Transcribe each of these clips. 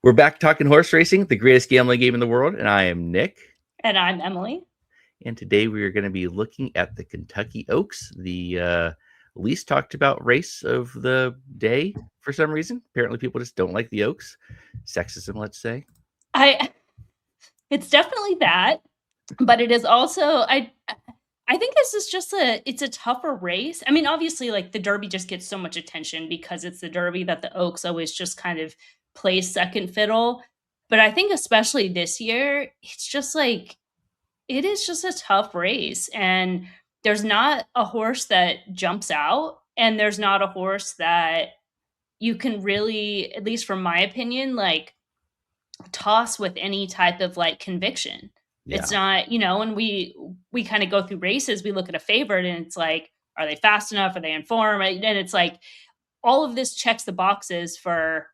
We're back talking horse racing, the greatest gambling game in the world, and I am Nick. And I'm Emily. And today we are going to be looking at the Kentucky Oaks, the least talked about race of the day for some reason. Apparently, people just don't like the Oaks. Sexism, let's say. It's definitely that, but it is also I think this is just it's a tougher race. I mean, obviously, like the Derby just gets so much attention because it's the Derby that the Oaks always just kind of plays second fiddle. But I think especially this year, it's just like it is just a tough race, and there's not a horse that jumps out, and there's not a horse that you can really, at least from my opinion, like toss with any type of like conviction. It's Yeah. not, when we kind of go through races, we look at a favorite and it's like, are they fast enough? Are they in form? And it's like all of this checks the boxes for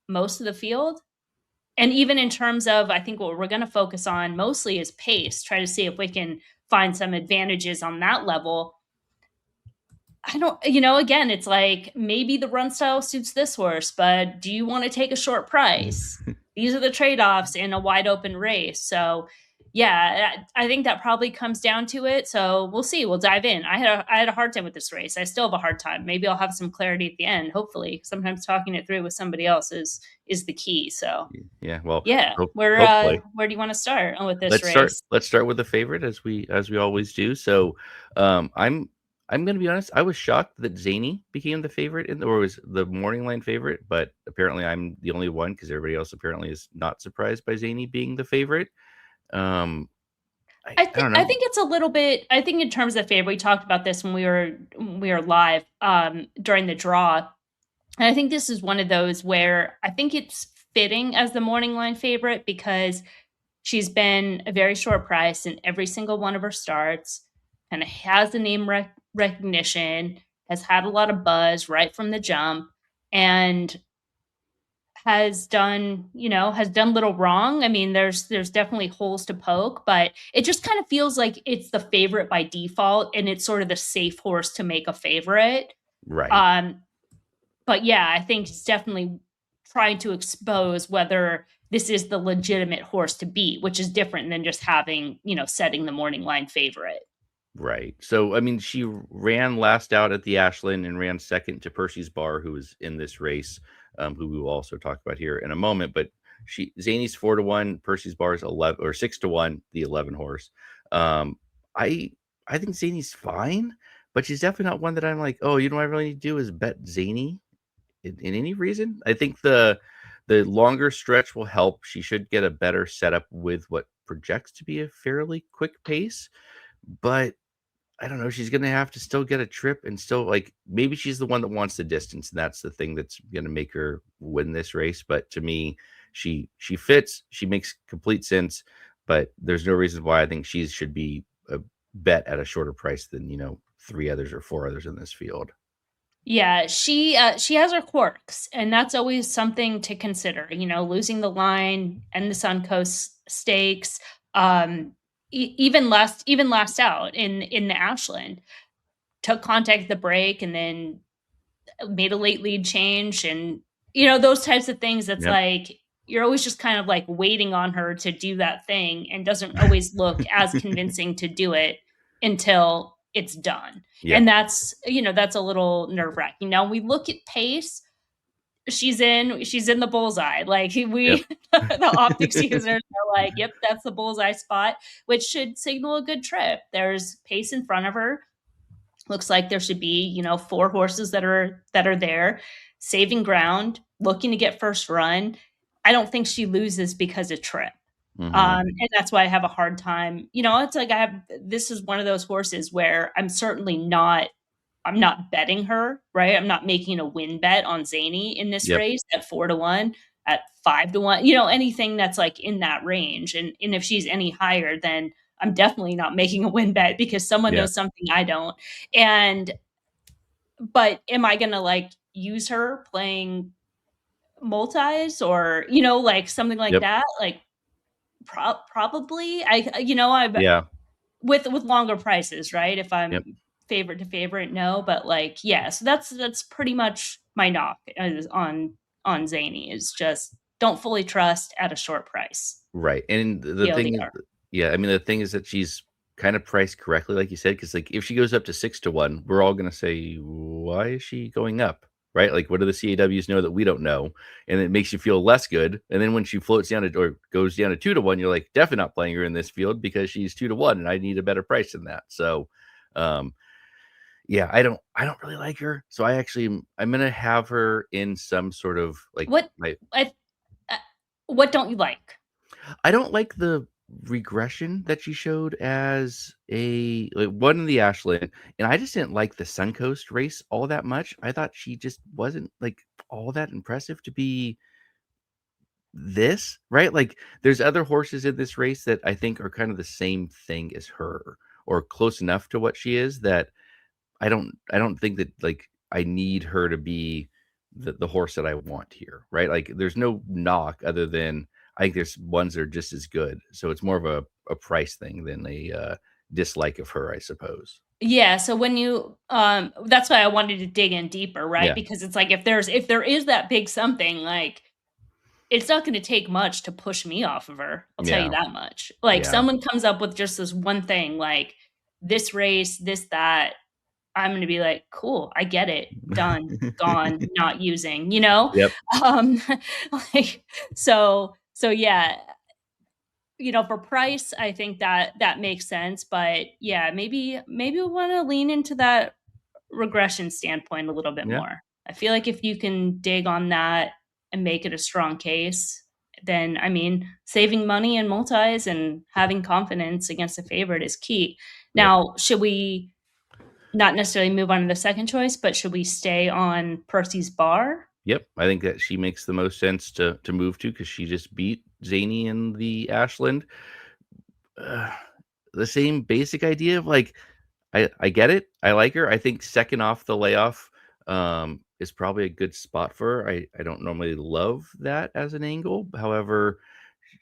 most of the field. And even in terms of, I think what we're going to focus on mostly is pace, try to see if we can find some advantages on that level. I don't, again, it's like maybe the run style suits this horse, but do you want to take a short price? These are the trade offs in a wide open race. So, yeah, I think that probably comes down to it. So we'll see. We'll dive in. I had a hard time with this race. I still have a hard time. Maybe I'll have some clarity at the end. Hopefully, sometimes talking it through with somebody else is the key. So, Yeah. Well, yeah, hopefully. where do you want to start with this Let's start. race? Let's start with the favorite as we always do. So, I'm going to be honest. I was shocked that Zany became the favorite or was the morning line favorite, but apparently I'm the only one because everybody else apparently is not surprised by Zany being the favorite. Um, I don't I know. think it's a little bit. I think in terms of favor, we talked about this when we were live during the draw, and I think this is one of those where I think it's fitting as the morning line favorite because she's been a very short price in every single one of her starts, and has the name recognition, has had a lot of buzz right from the jump, and has done little wrong. I mean, there's definitely holes to poke, but it just kind of feels like it's the favorite by default, and it's sort of the safe horse to make a favorite. Right. Um, but yeah, I think it's definitely trying to expose whether this is the legitimate horse to beat, which is different than just having, setting the morning line favorite. Right. So, I mean, she ran last out at the Ashland and ran second to Percy's Bar, who was in this race, who we will also talk about here in a moment. But Zany's 4-1, Percy's Bar is 11 or 6-1, the 11 horse. Um, I I think Zany's fine, but she's definitely not one that I'm like, oh, what I really need to do is bet Zany in any reason. I think the longer stretch will help. She should get a better setup with what projects to be a fairly quick pace, but I don't know. She's gonna have to still get a trip and still like maybe she's the one that wants the distance, and that's the thing that's gonna make her win this race. But to me, she fits, she makes complete sense, but there's no reason why I think she should be a bet at a shorter price than three others or four others in this field. Yeah, she has her quirks, and that's always something to consider. Losing the line and the Suncoast Stakes, even last out in the Ashland, took contact at the break and then made a late lead change, and those types of things. That's Yep. like you're always just kind of like waiting on her to do that thing, and doesn't always look as convincing to do it until it's done. Yeah. And that's a little nerve wracking. Now we look at pace. She's in the bullseye. Like Yep. we, the optics users are like, yep, that's the bullseye spot, which should signal a good trip. There's pace in front of her. Looks like there should be, four horses that are there, saving ground, looking to get first run. I don't think she loses because of trip. Hmm. And that's why I have a hard time. It's like this is one of those horses where I'm not betting her, right? I'm not making a win bet on Zany in this Yep. race at 4-1, at 5-1, anything that's like in that range. And if she's any higher, then I'm definitely not making a win bet because someone Yeah. knows something I don't. And but am I gonna like use her playing multis or like something like Yep. that? Like probably. I'm Yeah. with longer prices, right? If Yep. I'm favorite to favorite, no, but like yeah, so that's pretty much my knock is on Zany is just don't fully trust at a short price. Right, and the thing is, TLDR. yeah, I mean, the thing is that she's kind of priced correctly, like you said, because like, if she goes up to 6 to 1, we're all gonna say, "Why is she going up?" Right? Like, what do the CAWs know that we don't know? And it makes you feel less good, and then when she floats down to or goes down to 2 to 1, you're like, "Definitely not playing her in this field because she's 2 to 1, and I need a better price than that." So, um, yeah, I don't really like her, so I'm gonna have her in some sort of, like, What my I uh, what don't you like? I don't like the regression that she showed as a like, one in the Ashland, and I just didn't like the Suncoast race all that much. I thought she just wasn't, like, all that impressive to be this, right? Like, there's other horses in this race that I think are kind of the same thing as her or close enough to what she is that I don't think that, like, I need her to be the horse that I want here, right? Like, there's no knock other than I think there's ones that are just as good. So it's more of a price thing than a, dislike of her, I suppose. Yeah, so when you that's why I wanted to dig in deeper, right? Yeah. Because it's like if there is that big something, like it's not gonna take much to push me off of her, I'll tell you Yeah. that much. Like, Yeah. someone comes up with just this one thing, like, this race, this, that, I'm gonna be like, "Cool, I get it, done, gone, not using," you know? Yep. Um, like, so yeah, for price, I think that that makes sense, but yeah, maybe we wanna lean into that regression standpoint a little bit Yeah. more. I feel like if you can dig on that and make it a strong case, then I mean, saving money in multis and having confidence against a favorite is key. Yep. Now, should we not necessarily move on to the second choice, but should we stay on Percy's bar? Yep. I think that she makes the most sense to move to because she just beat Zany in the Ashland. Uh, the same basic idea of, like, I get it. I like her. I think second off the layoff, is probably a good spot for her. I don't normally love that as an angle. However,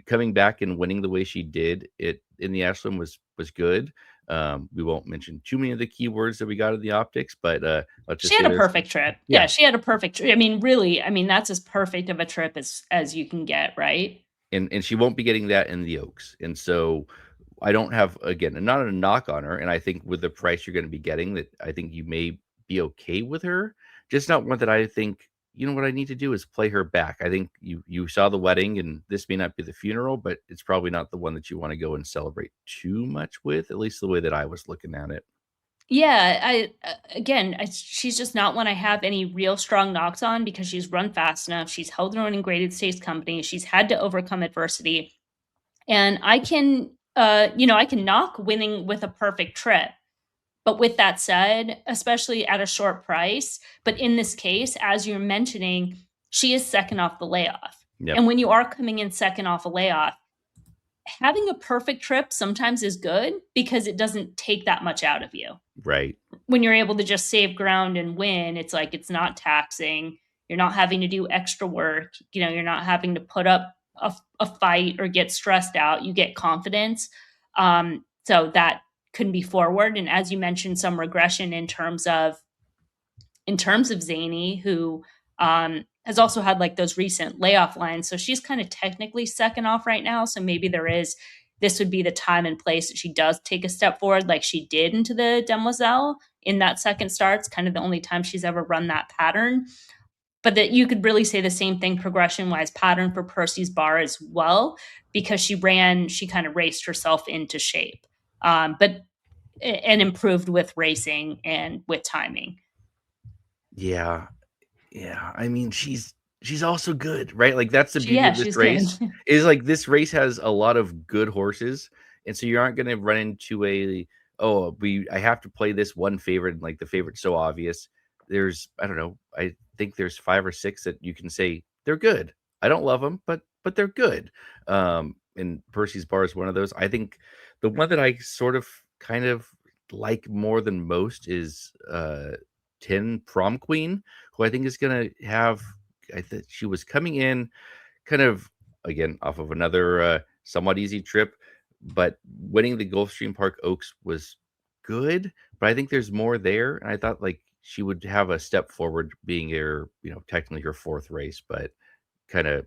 coming back and winning the way she did it in the Ashland was good. We won't mention too many of the keywords that we got in the optics, but, let's She just had say a this. perfect trip. Yeah, Yeah. she had a perfect I mean, really, I mean, that's as perfect of a trip as you can get, right? And she won't be getting that in the Oaks, and so I don't have, again, not a knock on her, and I think with the price you're gonna be getting that I think you may be okay with her, just not one that I think, "You know what I need to do is play her back." I think you saw the wedding, and this may not be the funeral, but it's probably not the one that you wanna go and celebrate too much with, at least the way that I was looking at it. Yeah, again, she's just not one I have any real strong knocks on because she's run fast enough. She's held her own in graded stakes company. She's had to overcome adversity, and I can knock winning with a perfect trip. But with that said, especially at a short price, but in this case, as you're mentioning, she is second off the layoff. Yep. And when you are coming in second off a layoff, having a perfect trip sometimes is good because it doesn't take that much out of you Right. when you're able to just save ground and win. It's like it's not taxing. You're not having to do extra work. You're not having to put up a fight or get stressed out. You get confidence. So that can be forward. And as you mentioned, some regression in terms of Zany, who has also had like those recent layoff lines. So she's kind of technically second off right now. So maybe this would be the time and place that she does take a step forward, like she did into the Demoiselle in that second start. It's kind of the only time she's ever run that pattern. But that you could really say the same thing progression wise pattern for Percy's bar as well, because she kind of raced herself into shape. But and improved with racing and with timing. Yeah. Yeah, I mean, she's also good, right? Like, that's the beauty of this She's good. race, is, like, this race has a lot of good horses, and so you aren't gonna run into a, "Oh, we I have to play this one favorite, and, like, the favorite's so obvious." I don't know, I think there's 5 or 6 that you can say, "They're good." I don't love them, but they're good. And Percy's Bar is one of those. I think the one that I sort of kind of like more than most is, 10 Prom Queen, who I think is gonna have, I think she was coming in kind of, again, off of another, somewhat easy trip, but winning the Gulfstream Park Oaks was good, but I think there's more there, and I thought, like, she would have a step forward being her, technically her 4th race, but kinda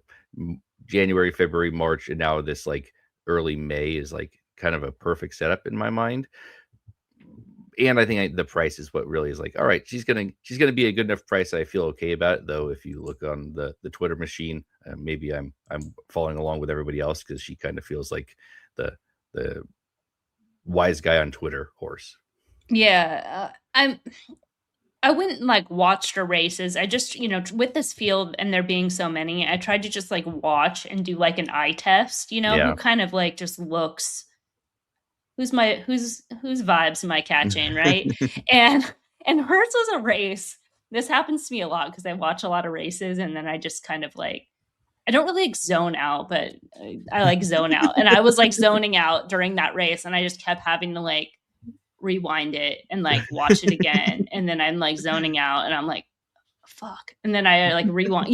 January, February, March, and now this like early May is like kind of a perfect setup in my mind. And I think the price is what really is like, all right, she's gonna be a good enough price. I feel okay about it, though. If you look on the Twitter machine, maybe I'm following along with everybody else because she kind of feels like the wise guy on Twitter horse. Yeah, I wouldn't like watch her races. I just, with this field and there being so many, I tried to just like watch and do like an eye test, who Yeah. kind of like just looks whose vibes am I catching, right? And and hers was a race. This happens to me a lot because I watch a lot of races and then I just kind of like I don't really like zone out, but I like zone out. And I was like zoning out during that race and I just kept having to like rewind it and like watch it again. And then I'm like zoning out and I'm like, fuck. And then I like rewind,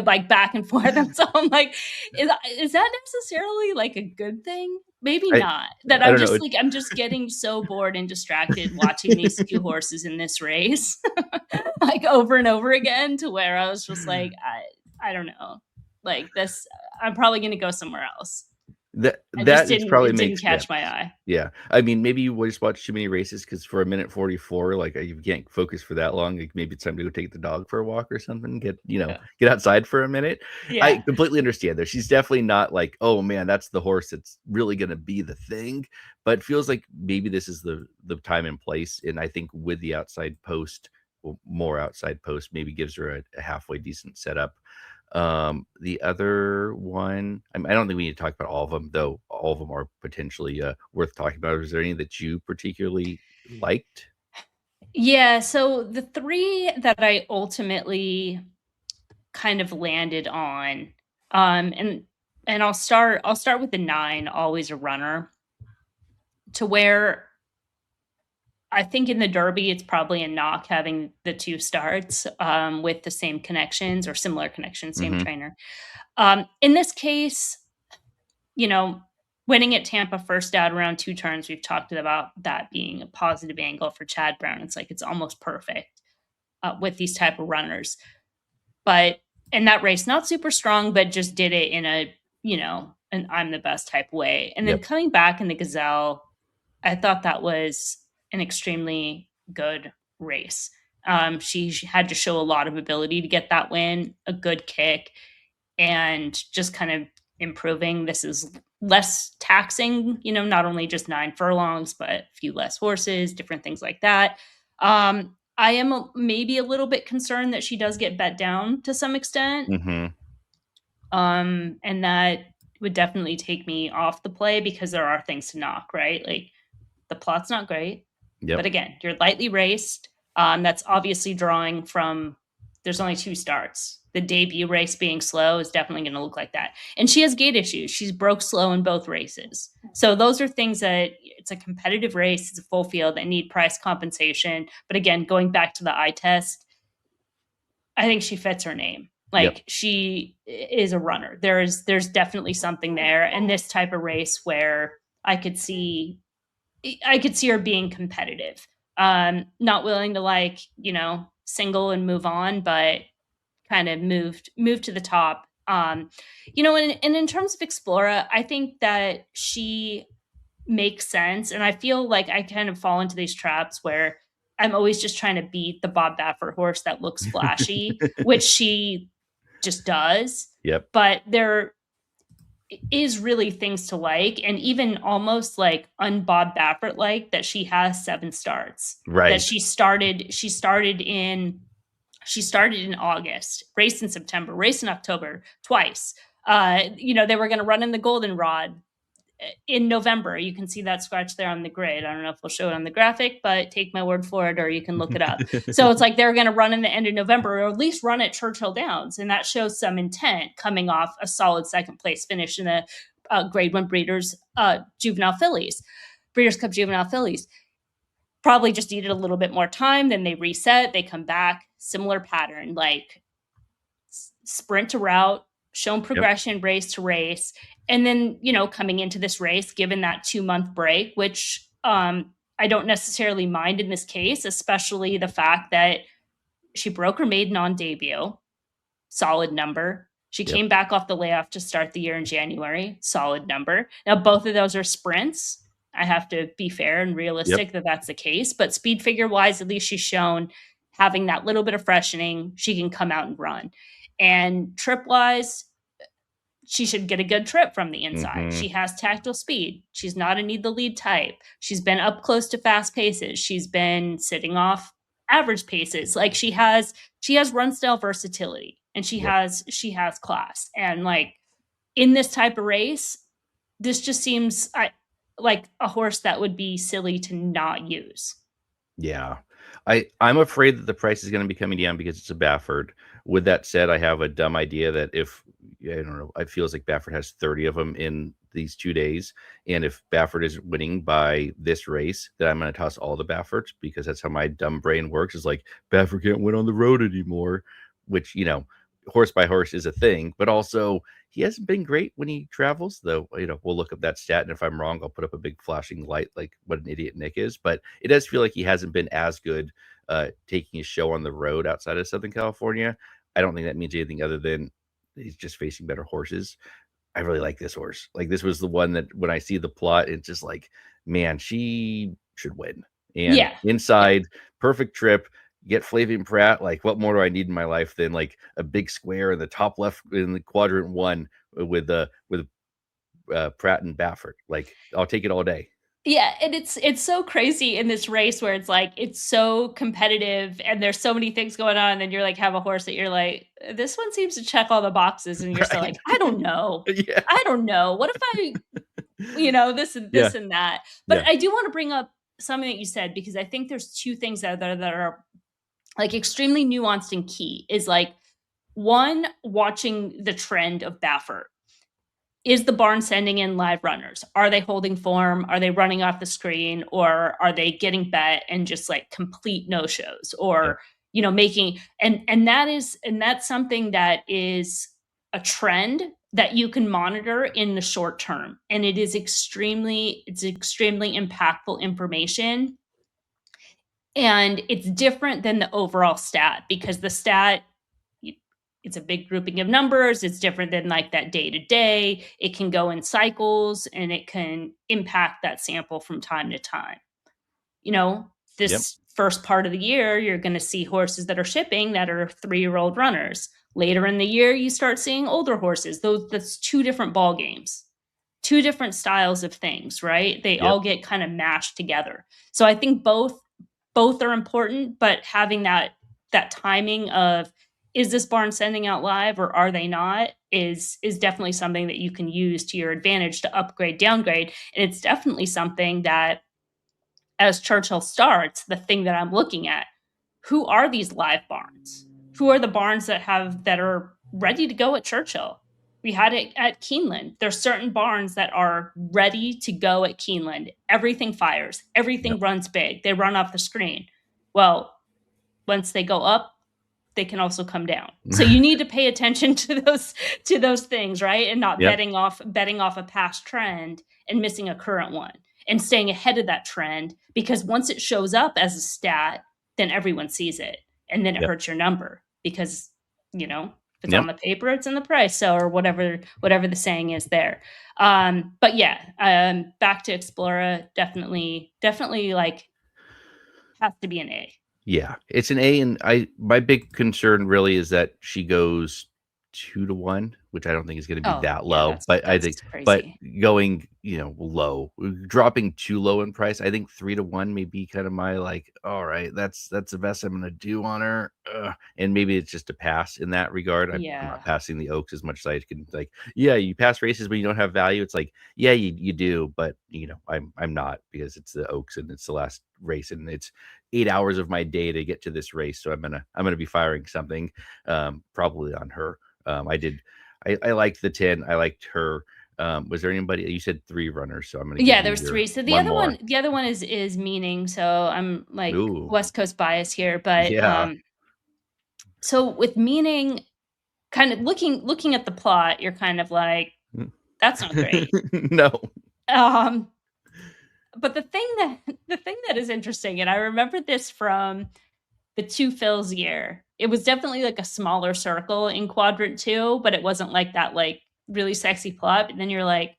like back and forth. And so I'm like, is that necessarily like a good thing? Maybe I not. That I I'm don't know. just like, I'm just getting so bored and distracted watching these two horses in this race, like over and over again, to where I was just like, I don't know. Like this, I'm probably gonna go somewhere else. That is probably It didn't makes catch my sense. eye. Yeah. I mean, maybe you just watch too many races because for a minute 44, like you can't focus for that long. Like maybe it's time to go take the dog for a walk or something. Yeah. Get outside for a minute. I Yeah. completely understand though. She's definitely not like, oh man, that's the horse that's really gonna be the thing. But it feels like maybe this is the time and place. And I think with the outside post, more outside post, maybe gives her a halfway decent setup. The other one, I don't think we need to talk about all of them, though all of them are potentially worth talking about. Is there any that you particularly liked? Yeah, so the 3 that I ultimately kind of landed on, and I'll start with the 9, Always a Runner, to where I think in the Derby, it's probably a knock having the 2 starts, with the same connections or similar connections, same Hmm. trainer. In this case, you know, winning at Tampa first out around 2 turns, we've talked about that being a positive angle for Chad Brown. It's like it's almost perfect, with these type of runners. But in that race, not super strong, but just did it in a, an I'm the best type way. And then Yep. coming back in the Gazelle, I thought that was an extremely good race. She had to show a lot of ability to get that win, a good kick, and just kind of improving. This is less taxing, not only just 9 furlongs, but a few less horses, different things like that. I am maybe a little bit concerned that she does get bet down to some extent. Hmm. And that would definitely take me off the play because there are things to knock, right? Like the plot's not great, but Yep. again, you're lightly raced. That's obviously drawing from there's only 2 starts. The debut race being slow is definitely going to look like that. And she has gait issues. She's broke slow in both races. So those are things that it's a competitive race. It's a full field. They need price compensation. But again, going back to the eye test, I think she fits her name. Yep. Like she is a runner. There's definitely something there. And this type of race where I could see her being competitive. Not willing to like, single and move on, but kind of moved to the top. And in terms of Explora, I think that she makes sense. And I feel like I kind of fall into these traps where I'm always just trying to beat the Bob Baffert horse that looks flashy, which she just does. Yep. But there is really things to like, and even almost like un-Bob Baffert like that she has 7 starts. That Right. she started in August, raced in September, raced in October twice. They were going to run in the Goldenrod in November. You can see that scratch there on the grid. I don't know if we'll show it on the graphic, but take my word for it, or you can look it up. So it's like they're going to run in the end of November, or at least run at Churchill Downs, and that shows some intent coming off a solid second place finish in the Grade One Breeders Juvenile Fillies, Breeders' Cup Juvenile Fillies. Probably just needed a little bit more time. Then they reset. They come back. Similar pattern, like sprint to route, shown Yep. progression race to race. And then, coming into this race, given that 2-month break, which I don't necessarily mind in this case, especially the fact that she broke her maiden on debut, solid number. She Yep. came back off the layoff to start the year in January. Solid number. Now, both of those are sprints. I have to be fair and Yep. realistic that that's the case. But speed figure wise, at least she's shown having that little bit of freshening, she can come out and run. And trip wise, she should get a good trip from the inside. Hmm. She has tactile speed. She's not a need the lead type. She's been up close to fast paces. She's been sitting off average paces. Like she has run style versatility and Yep. she has class. And like in this type of race, this just seems like a horse that would be silly to not use. Yeah. I'm afraid that the price is gonna be coming down because it's a Baffert. With that said, I have a dumb idea that if I don't know, it feels like Baffert has 30 of them in these 2 days, and if Baffert is winning by this race, then I'm gonna toss all the Bafferts because that's how my dumb brain works, is like, "Baffert can't win on the road anymore," which, horse by horse is a thing, but also he hasn't been great when he travels, though. We'll look up that stat, and if I'm wrong, I'll put up a big flashing light like what an idiot Nick is. But it does feel like he hasn't been as good taking his show on the road outside of Southern California. I don't think that means anything other than he's just facing better horses. I really like this horse. Like, this was the one that when I see the plot, it's just like, man, she should win. And Yeah. Yeah. inside, perfect trip. Get Flavian Pratt. Like, what more do I need in my life than like a big square in the top left in the quadrant one with Pratt and Baffert? Like, I'll take it all day. Yeah, and it's so crazy in this race where it's like it's so competitive and there's so many things going on, and then you're like have a horse that you're like, this one seems to check all the boxes, and you're still Right? like, I don't know. Yeah. I don't know. What if this and Yeah. this and that. But Yeah. I do want to bring up something that you said because I think there's two things that are like extremely nuanced and key is like one, watching the trend of Baffert. Is the barn sending in live runners? Are they holding form? Are they running off the screen? Or are they getting bet and just like complete no shows? Yep. Or, making and that's something that is a trend that you can monitor in the short term. And it's extremely impactful information. And it's different than the overall stat because the stat it's a big grouping of numbers. It's different than like that day to day. It can go in cycles and it can impact that sample from time to time. You know, Yep. this first part of the year, you're going to see horses that are shipping that are 3-year-old runners. Later in the year, you start seeing older horses. That's two different ball games, two different styles of things, right? They Yep. all get kind of mashed together. So I think both are important, but having that timing of is this barn sending out live or are they not is definitely something that you can use to your advantage to upgrade downgrade, and it's definitely something that as Churchill starts, the thing that I'm looking at, who are these live barns? Who are the barns that are ready to go at Churchill? We had it at Keeneland. There's certain barns that are ready to go at Keeneland. Everything fires, everything Yep. runs big. They run off the screen. Well, once they go up, they can also come down. So you need to pay attention to those things, right? And not Yep. betting off a past trend and missing a current one and staying ahead of that trend because once it shows up as a stat, then everyone sees it and then it Yep. hurts your number because, if it's Yep. on the paper, it's in the price. So or whatever the saying is there. But yeah, back to Explora, definitely like has to be an A. Yeah, it's an A, and my big concern really is that she goes 2 to 1, which I don't think is going to be Oh that yeah, low. But I think, that's but crazy. going, low, dropping too low in price, I think 3 to 1 may be kind of my like, all right, that's the best I'm going to do on her. And maybe it's just a pass in that regard. I'm not Yeah. passing the Oaks as much as I can. Like, yeah, you pass races when you don't have value. It's like, yeah, you do, but I'm not because it's the Oaks and it's the last race and it's 8 hours of my day to get to this race. So I'm gonna be firing something, probably on her. I liked the 10. I liked her. Was there anybody you said 3 runners? So I'm gonna give Yeah, you there's your 3. So the one other more. one the other one is Meaning, so I'm, like, Ooh, West Coast bias here, but, yeah. so with Meaning, kind of looking at the plot, you're kind of like, "That's not great." No. Um, but the thing that is interesting, and I remember this from the 2 Phil's year, it was definitely like a smaller circle in quadrant 2, but it wasn't like that like really sexy plot. And then you're like,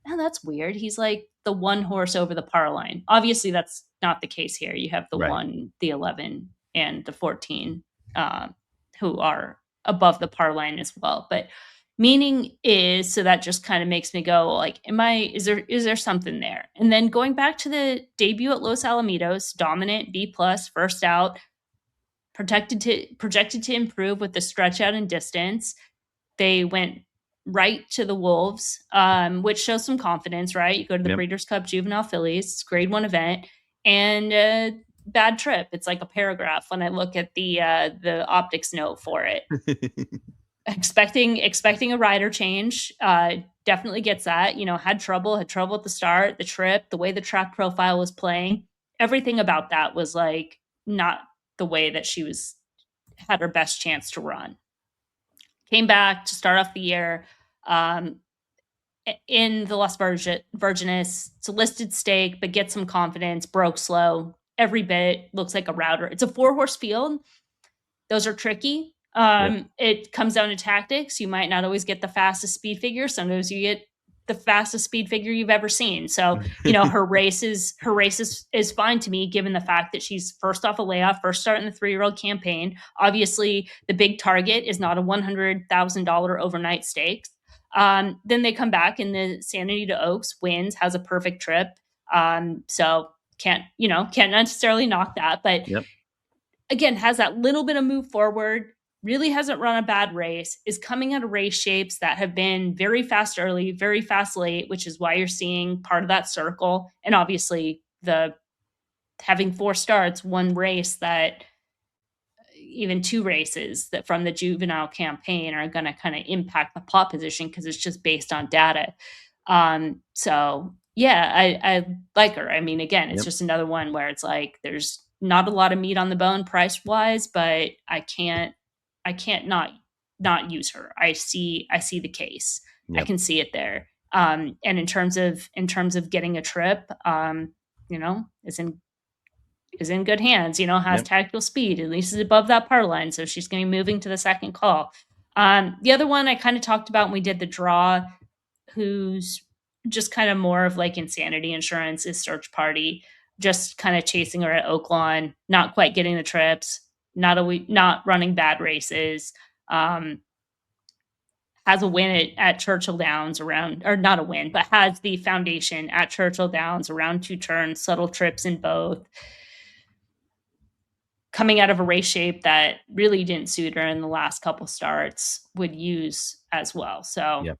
oh, that's weird. He's like the one horse over the par line. Obviously, that's not the case here. You have the Right. 1, the 11, and the 14, um, who are above the par line as well. But meaning is, so that just kind of makes me go like, is there something there? And then going back to the debut at Los Alamitos, dominant, B plus, first out, projected to improve with the stretch out and distance. They went right to the Wolves, which shows some confidence, right? You go to the Yep. Breeders' Cup Juvenile Fillies, it's grade 1 event, and bad trip. It's like a paragraph when I look at the optics note for it. Expecting a rider change, definitely gets that. You know, had trouble at the start, the trip, the way the track profile was playing. Everything about that was like not the way that she was had her best chance to run. Came back to start off the year, um, in the Las Virgenes. It's a listed stake, but get some confidence. Broke slow every bit. Looks like a router. It's a 4-horse field. Those are tricky. Yep. It comes down to tactics. You might not always get the fastest speed figure. Sometimes you get the fastest speed figure you've ever seen. So, you know, her race is fine to me, given the fact that she's first off a layoff, first start in the 3-year-old campaign. Obviously, the big target is not a $100,000 overnight stakes. Then they come back in the San Anita Oaks, wins, has a perfect trip. So can't necessarily knock that, but Yep. again, has that little bit of move forward, really hasn't run a bad race, is coming out of race shapes that have been very fast early, very fast late, which is why you're seeing part of that circle. And obviously, the having 4 starts, 1 race that even 2 races that from the juvenile campaign are going to kind of impact the pot position because it's just based on data. So yeah, I like her. I mean, again, it's Yep. just another one where it's like there's not a lot of meat on the bone price wise, but I can't not use her. I see the case. I Yep. can see it there. And in terms of getting a trip, is in good hands, has Yep. tactical speed, at least is above that par line. So she's going to be moving to the second call. The other one I kind of talked about when we did the draw, who's just kind of more of like insanity insurance, is Search Party, just kind of chasing her at Oaklawn, not quite getting the trips, not running bad races. Um, has a win at Churchill Downs around, or not a win, but has the foundation at Churchill Downs around 2 turns, subtle trips in both, coming out of a race shape that really didn't suit her in the last couple starts, would use as well. So, Yep.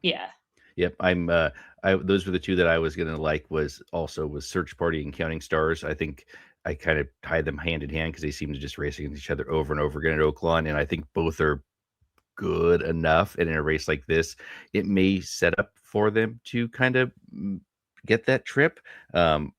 yeah. Yep. Those were the 2 that I was gonna like, was Search Party and Counting Stars. I think I kind of tied them hand in hand because they seem to just race against each other over and over again at Oaklawn, and I think both are good enough. And in a race like this, it may set up for them to kind of get that trip.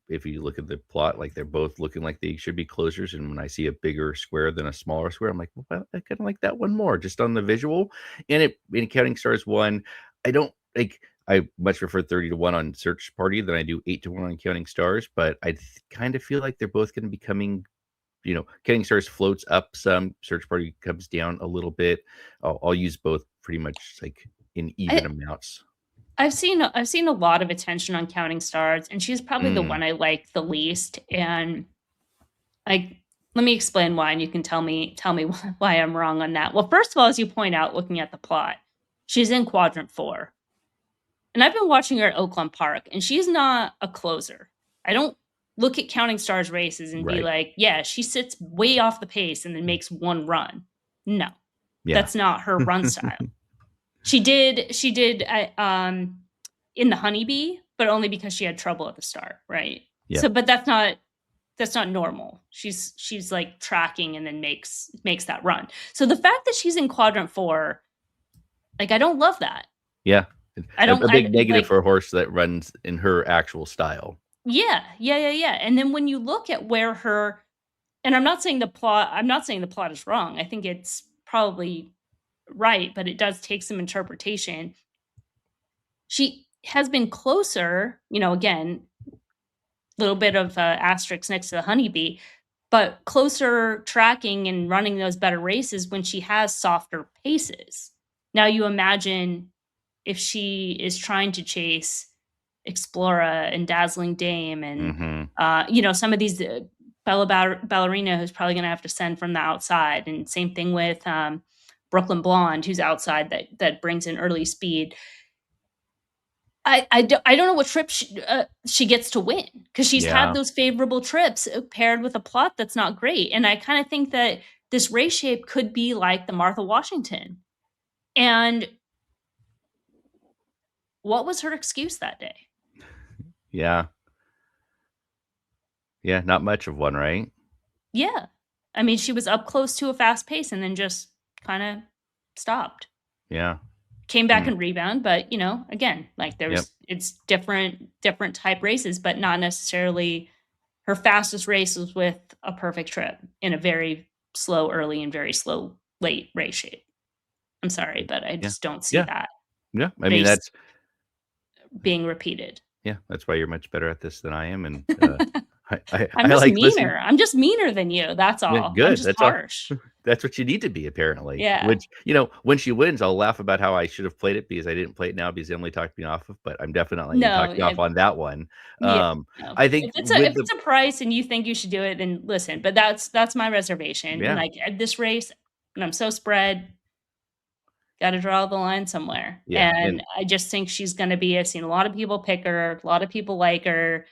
If you look at the plot, like they're both looking like they should be closers. And when I see a bigger square than a smaller square, I'm like, well, I kind of like that one more just on the visual. And in Counting Stars 1, I don't like. I much prefer 30-1 on Search Party than I do 8-1 on Counting Stars, but I kind of feel like they're both going to be coming. Counting Stars floats up some, Search Party comes down a little bit. I'll use both pretty much like in even I, amounts. I've seen a lot of attention on Counting Stars, and she's probably the Mm, one I like the least. And like, let me explain why, and you can tell me why I'm wrong on that. Well, first of all, as you point out, looking at the plot, she's in quadrant 4. And I've been watching her at Oaklawn Park, and she's not a closer. I don't look at Counting Stars races and be right. like, yeah, she sits way off the pace and then makes 1 run. No, Yeah. that's not her run style. She did in the Honeybee, but only because she had trouble at the start, right? Yeah. So, but that's not normal. She's like tracking and then makes that run. So the fact that she's in quadrant 4, like, I don't love that. Yeah. I A don't big I negative like for a horse that runs in her actual style. Yeah. And then when you look at where her and I'm not saying the plot is wrong. I think it's probably right, but it does take some interpretation. She has been closer, again, little bit of asterisk next to the Honeybee. but closer tracking and running those better races when she has softer paces. Now you imagine if she is trying to chase Explora and Dazzling Dame and, Hmm. some of these, ballerina who's probably gonna have to send from the outside, and same thing with, Brooklyn Blonde, who's outside that brings in early speed. I don't know what trip she gets to win because she's had Yeah. those favorable trips, paired with a plot that's not great, and I kinda think that this race shape could be like the Martha Washington, and what was her excuse that day? Yeah. Yeah. Not much of one, right? Yeah. I mean, she was up close to a fast pace and then just kinda stopped. Yeah. Came back Mm. and rebound, but, again, like, Yep. it's different type races, but not necessarily her fastest race was with a perfect trip in a very slow early and very slow late race shape. I'm sorry, but I Yeah. just don't see Yeah. that Yeah. I mean, race that's being repeated. yeah. That's why you're much better at this than I am, and I'm I just like listening. meaner. I'm just meaner than you, that's Yeah, all. I'm good. just That's all. harsh. That's what you need to be apparently. Yeah. Which, when she wins, I'll laugh about how I should have played it because I didn't play it now because Emily talked me off of, but I'm definitely not gonna No, talk you off on that one. yeah, no. I think with If the it's a price and you think you should do it, then listen, but that's my reservation, and, yeah, like, at this race, and I'm so spread, gotta draw the line somewhere, yeah, and and I just think she's gonna be I've seen a lot of people pick her, a lot of people like her,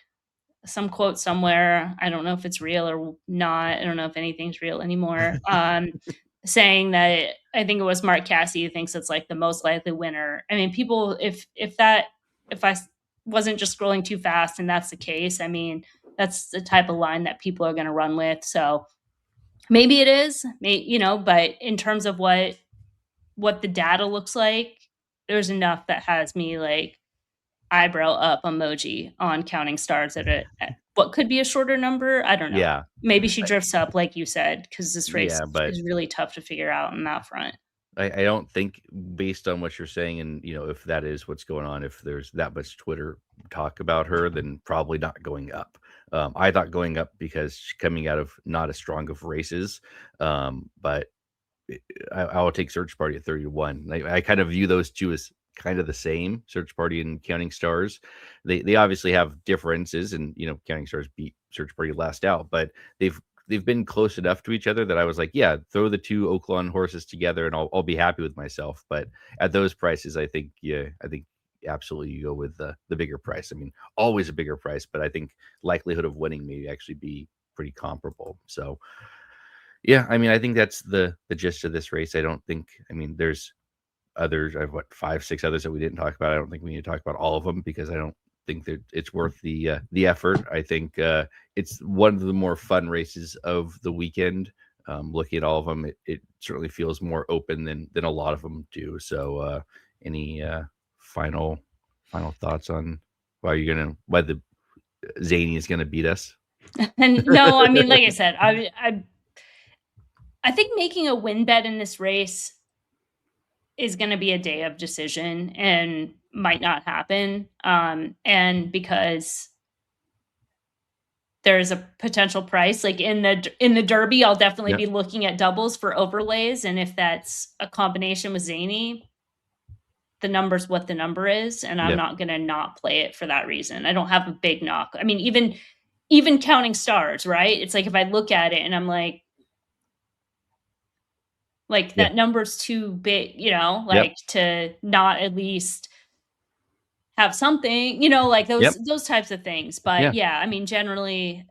some quote somewhere, I don't know if it's real or not, I don't know if anything's real anymore, saying that I think it was Mark Cassey who thinks it's, like, the most likely winner. I mean, people if I wasn't just scrolling too fast and that's the case, I mean, that's the type of line that people are gonna run with, so maybe it is, but in terms of what the data looks like, there's enough that has me, like, eyebrow up emoji on counting stars at what could be a shorter number, I don't know. yeah, Maybe she I drifts up like you said, because this race yeah, but is really tough to figure out on that front. I don't think based on what you're saying and, if that is what's going on, if there's that much Twitter talk about her, then probably not going up. I thought going up because she's coming out of not as strong of races, but I will take Search Party at 30 to 1. I kind of view those two as kind of the same, Search Party and Counting Stars. They obviously have differences, and Counting Stars beat Search Party last out, but they've been close enough to each other that I was like, yeah, throw the two Oaklawn horses together, and I'll be happy with myself. But at those prices, I think absolutely you go with the bigger price. I mean, always a bigger price, but I think likelihood of winning may actually be pretty comparable. So yeah, I mean, I think that's the gist of this race. I mean, there's others. I have what 5, 6 others that we didn't talk about. I don't think we need to talk about all of them because I don't think that it's worth the effort. I think it's one of the more fun races of the weekend. Looking at all of them, it certainly feels more open than a lot of them do. So, any final final thoughts on why the Zany is gonna beat us? And no, I mean, like I said, I think making a win bet in this race is gonna be a day of decision and might not happen, and because there's a potential price, like, in the derby, I'll definitely Yep, be looking at doubles for overlays, and if that's a combination with Zany, the number's what the number is, and I'm yep, not gonna not play it for that reason. I don't have a big knock. I mean, even counting stars, right? It's like if I look at it and I'm like yeah, that number's too big, yep, like to not at least have something, like yep, those types of things. But yeah, yeah, I mean, generally,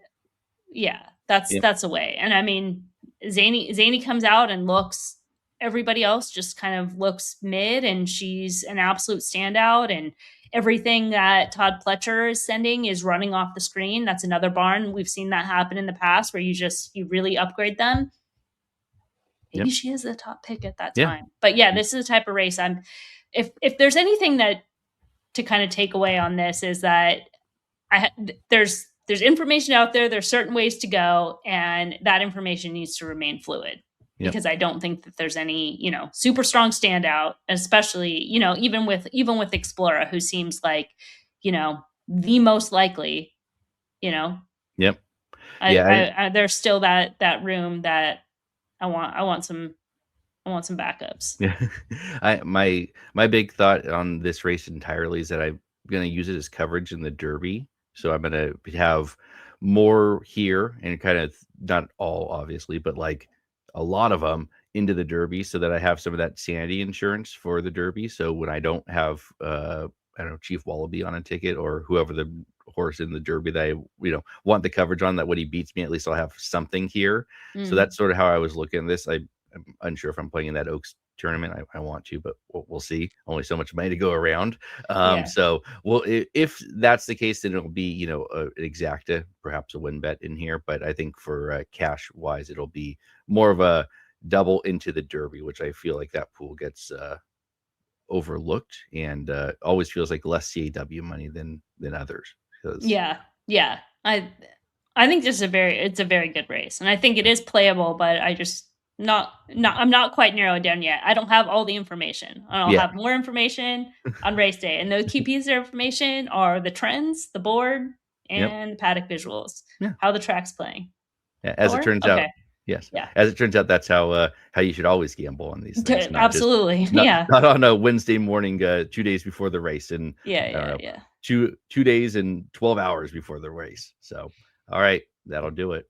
yeah, yep, that's a way. And I mean, Zany comes out and looks everybody else just kind of looks mid and she's an absolute standout and everything that Todd Pletcher is sending is running off the screen. That's another barn. We've seen that happen in the past where you really upgrade them. Maybe yep, she is the top pick at that yeah, time. But yeah, this is the type of race if there's anything that to kind of take away on this is that there's information out there. There's certain ways to go, and that information needs to remain fluid yep, because I don't think that there's any super strong standout, especially even with Explorer, who seems like the most likely. You know, yep. Yeah, There's still that room that I want some backups. yeah. My big thought on this race entirely is that I'm gonna use it as coverage in the Derby. So I'm gonna have more here and kind of not all obviously, but like a lot of them into the Derby so that I have some of that sanity insurance for the Derby. So when I don't have I don't know, Chief Wallaby on a ticket or whoever the horse in the Derby that I, want the coverage on, that when he beats me, at least I'll have something here. So Mm, that's sort of how I was looking at this. I'm unsure if I'm playing in that Oaks tournament. I want to, but we'll see. Only so much money to go around. yeah. So well, if that's the case, then it'll be an exacta, perhaps a win bet in here. But I think for cash wise, it'll be more of a double into the Derby, which I feel like that pool gets overlooked and always feels like less CAW money than others. Because Yeah. Yeah. I think this is it's a very good race. And I think it is playable, but I just not I'm not quite narrowed down yet. I don't have all the information. I'll yeah, have more information on race day. And those key pieces of information are the trends, the board, yep, and paddock visuals, yeah. how the track's playing. That As it work? turns out, Okay. yes. Yeah. As it turns out, that's how you should always gamble on these things, not just Absolutely. not Yeah. not on a Wednesday morning, 2 days before the race, and Yeah. I don't Yeah. know, Yeah. 2 days and 12 hours before the race. So, all right, that'll do it.